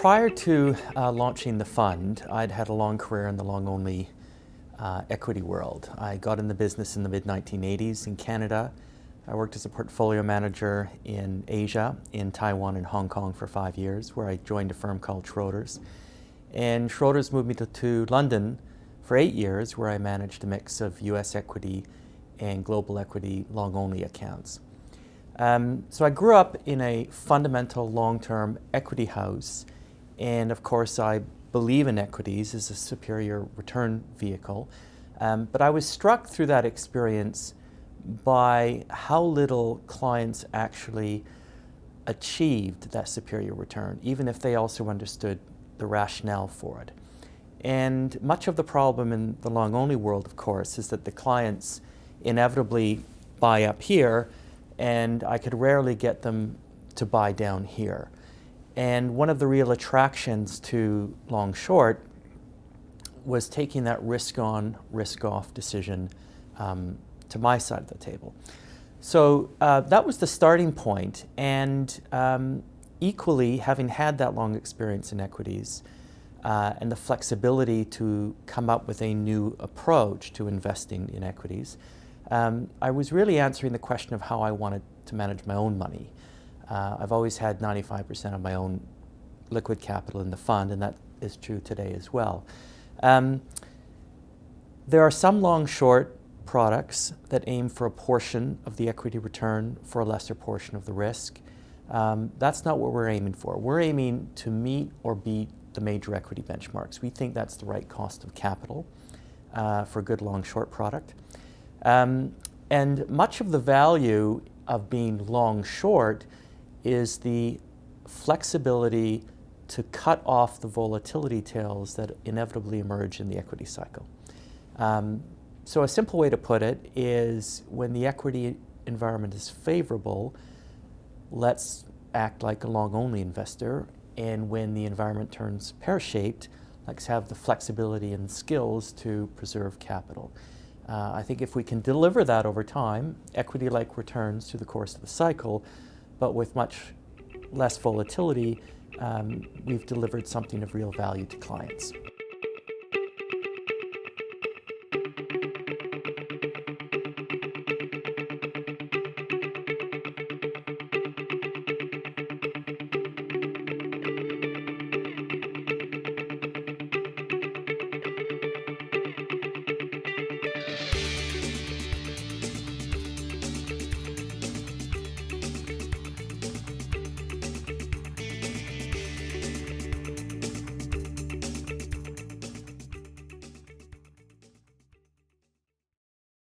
prior to launching the fund, I'd had a long career in the long-only equity world. I got in the business in the mid-1980s in Canada. I worked as a portfolio manager in Asia, in Taiwan and Hong Kong for 5 years, where I joined a firm called Schroders. And Schroders moved me to London for 8 years, where I managed a mix of US equity and global equity long-only accounts. So I grew up in a fundamental long-term equity house, and of course I believe in equities as a superior return vehicle. But I was struck through that experience by how little clients actually achieved that superior return, even if they also understood the rationale for it. And much of the problem in the long-only world, of course, is that the clients inevitably buy up here, and I could rarely get them to buy down here. And one of the real attractions to Longshort was taking that risk-on, risk-off decision to my side of the table. So that was the starting point, and equally, having had that long experience in equities and the flexibility to come up with a new approach to investing in equities, I was really answering the question of how I wanted to manage my own money. I've always had 95% of my own liquid capital in the fund, and that is true today as well. There are some long-short products that aim for a portion of the equity return for a lesser portion of the risk. That's not what we're aiming for. We're aiming to meet or beat the major equity benchmarks. We think that's the right cost of capital for a good long-short product. And much of the value of being long-short is the flexibility to cut off the volatility tails that inevitably emerge in the equity cycle. So a simple way to put it is, when the equity environment is favorable, let's act like a long-only investor, and when the environment turns pear-shaped, let's have the flexibility and skills to preserve capital. I think if we can deliver that over time, equity-like returns through the course of the cycle, but with much less volatility, we've delivered something of real value to clients.